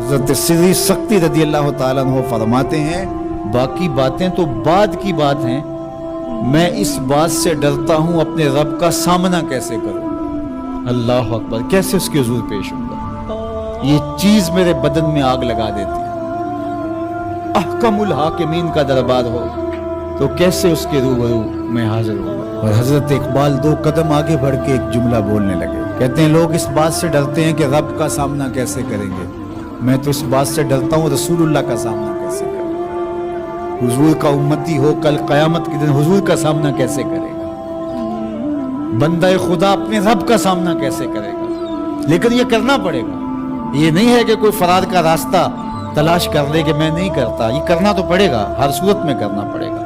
حضرت سری سختی رضی اللہ تعالیٰ عنہ فرماتے ہیں باقی باتیں تو بعد کی بات ہیں، میں اس بات سے ڈرتا ہوں اپنے رب کا سامنا کیسے کروں گا، اللہ اکبر، کیسے اس کے حضور پیش ہوں گا، یہ چیز میرے بدن میں آگ لگا دیتی ہے۔ احکم الحاکمین کا دربار ہو تو کیسے اس کے روبرو میں حاضر ہوں گا۔ اور حضرت اقبال 2 قدم آگے بڑھ کے ایک جملہ بولنے لگے، کہتے ہیں لوگ اس بات سے ڈرتے ہیں کہ رب کا سامنا کیسے کریں گے، میں تو اس بات سے ڈرتا ہوں رسول اللہ کا سامنا کیسے کریں گے، حضور کا امتی ہو کل قیامت کے دن حضور کا سامنا کیسے کرے گا، بندہ خدا اپنے رب کا سامنا کیسے کرے گا۔ لیکن یہ کرنا پڑے گا، یہ نہیں ہے کہ کوئی فرار کا راستہ تلاش کر لے کہ میں نہیں کرتا، یہ کرنا تو پڑے گا، ہر صورت میں کرنا پڑے گا۔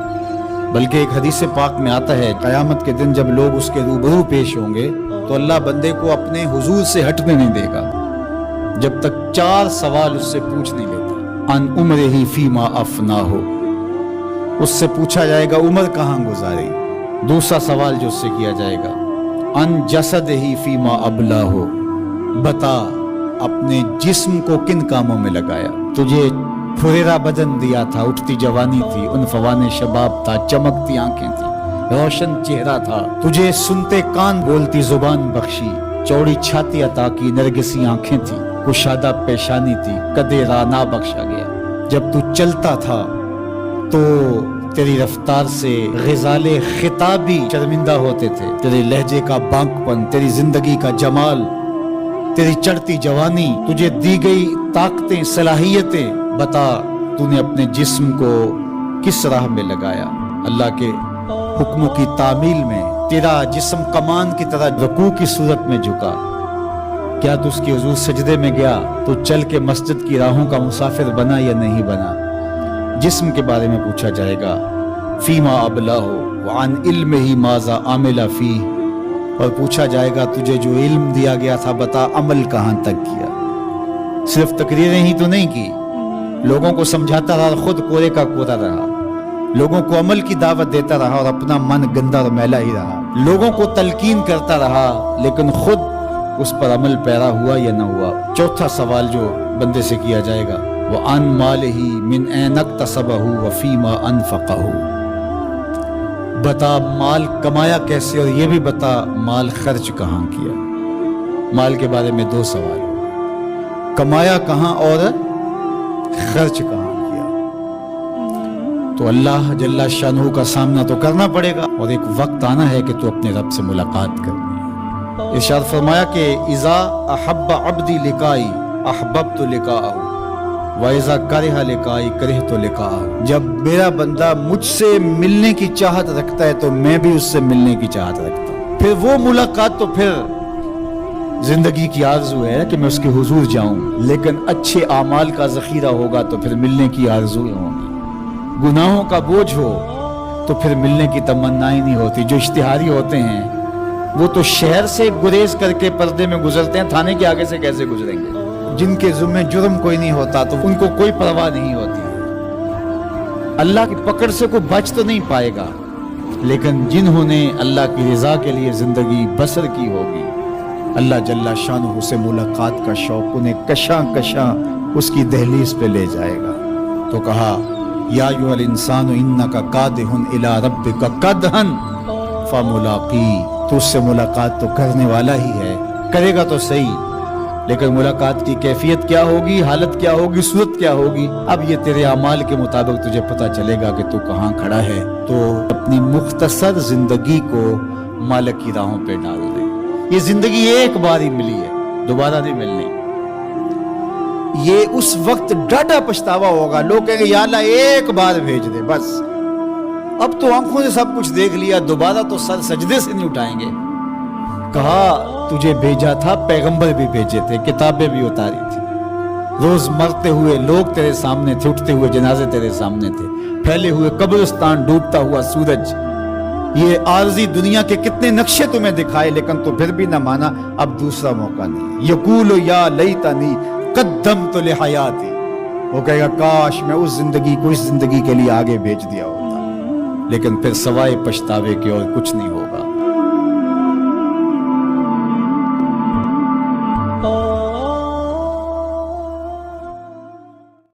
بلکہ ایک حدیث پاک میں آتا ہے قیامت کے دن جب لوگ اس کے روبرو پیش ہوں گے تو اللہ بندے کو اپنے حضور سے ہٹنے نہیں دے گا جب تک 4 سوال اس سے پوچھ نہیں لیتا۔ ان عمرہ فیما افنا ہو، اس سے پوچھا جائے گا عمر کہاں گزاری۔ دوسرا سوال جو اس سے کیا جائے گا ان جسد ہی فیما ابلا ہو، بتا اپنے جسم کو کن کاموں میں لگایا، تجھے پھریرا بدن دیا تھا، اٹھتی جوانی تھی، عنفوان شباب تھا، چمکتی آنکھیں تھی، روشن چہرہ تھا، تجھے سنتے کان بولتی زبان بخشی، چوڑی چھاتی عطا کی، نرگسی آنکھیں تھی، کشادہ پیشانی تھی، قدِ رانا بخشا گیا۔ جب تو چلتا تھا تو تیری رفتار سے غزال خطابی شرمندہ ہوتے تھے، تیرے لہجے کا بانک پن، تیری زندگی کا جمال، تیری چڑھتی جوانی، تجھے دی گئی طاقتیں، صلاحیتیں، بتا تو نے اپنے جسم کو کس راہ میں لگایا، اللہ کے حکموں کی تعمیل میں۔ تیرا جسم کمان کی طرح رکوع کی صورت میں جھکا، کیا تو اس کی حضور سجدے میں گیا تو چل کے مسجد کی راہوں کا مسافر بنا یا نہیں بنا۔ جسم کے بارے میں پوچھا جائے گا فیما ابلا ہو وعن علم ہی ماذا عامل فی، اور پوچھا جائے گا تجھے جو علم دیا گیا تھا بتا عمل کہاں تک کیا۔ صرف تقریریں ہی تو نہیں کی، لوگوں کو سمجھاتا رہا، خود کورے کا کورا رہا، لوگوں کو عمل کی دعوت دیتا رہا اور اپنا من گندا اور میلا ہی رہا، لوگوں کو تلقین کرتا رہا لیکن خود اس پر عمل پیرا ہوا یا نہ ہوا۔ چوتھا سوال جو بندے سے کیا جائے گا وَعَن مَالِهِ مِنْ أَيْنَ اكْتَسَبَهُ وَفِيمَا أَنْفَقَهُ، بتا مال کمایا کیسے اور یہ بھی بتا مال خرچ کہاں کیا۔ مال کے بارے میں 2 سوال، کمایا کہاں اور خرچ کہاں کیا۔ تو اللہ جل شانہ کا سامنا تو کرنا پڑے گا اور ایک وقت آنا ہے کہ تو اپنے رب سے ملاقات کرنی ہے۔ ارشاد فرمایا کہ اذا احب عبدی لقائی احببت لقاءہ وَإِذَا كَرِهَ لِقَائِي كَرِهْتُ لِقَاءَهُ، جب میرا بندہ مجھ سے ملنے کی چاہت رکھتا ہے تو میں بھی اس سے ملنے کی چاہت رکھتا ہوں۔ پھر وہ ملاقات تو پھر زندگی کی آرزو ہے کہ میں اس کے حضور جاؤں، لیکن اچھے اعمال کا ذخیرہ ہوگا تو پھر ملنے کی آرزویں ہوں گی۔ گناہوں کا بوجھ ہو تو پھر ملنے کی تمنائیں نہیں ہوتی۔ جو اشتہاری ہوتے ہیں وہ تو شہر سے گریز کر کے پردے میں گزرتے ہیں، تھانے کے آگے سے کیسے گزریں گے۔ جن کے ذمہ جرم کوئی نہیں ہوتا تو ان کو کوئی پرواہ نہیں ہوتی، اللہ کی پکڑ سے کوئی بچ تو نہیں پائے گا، لیکن جنہوں نے اللہ کی رضا کے لیے زندگی بسر کی ہوگی، اللہ جل شانہ سے ملاقات کا شوق انہیں کشاں کشاں اس کی دہلیز پہ لے جائے گا۔ تو کہا یا ایھا الانسان انک کادح الی ربک کدحا فملاقی، تو اس سے ملاقات تو کرنے والا ہی ہے، کرے گا تو صحیح، لیکن ملاقات کی کیفیت کیا ہوگی، حالت کیا ہوگی، صورت کیا ہوگی، اب یہ تیرے اعمال کے مطابق تجھے پتہ چلے گا کہ تو کہاں کھڑا ہے۔ تو اپنی مختصر زندگی کو مالک کی راہوں پہ ڈال دے۔ یہ زندگی ایک بار ہی ملی ہے، دوبارہ نہیں ملنی۔ یہ اس وقت ڈاڈا پچھتاوا ہوگا، لوگ کہیں گے یا اللہ ایک بار بھیج دے بس، اب تو آنکھوں سے سب کچھ دیکھ لیا، دوبارہ تو سر سجدے سے نہیں اٹھائیں گے۔ کہا تجھے بھیجا تھا، پیغمبر بھی بھیجے تھے، کتابیں بھی اتاری تھی، روز مرتے ہوئے لوگ تیرے سامنے تھے، اٹھتے ہوئے جنازے تیرے سامنے تھے، پھیلے ہوئے قبرستان، ڈوبتا ہوا سورج، یہ عارضی دنیا کے کتنے نقشے تمہیں دکھائے، لیکن تو پھر بھی نہ مانا، اب دوسرا موقع نہیں۔ یقول یا لیتنی قدمت لحیاتی، وہ کہے گا کاش میں اس زندگی کو اس زندگی کے لیے آگے بھیج دیا ہوتا، لیکن پھر سوائے پچھتاوے کے اور کچھ نہیں ہوگا۔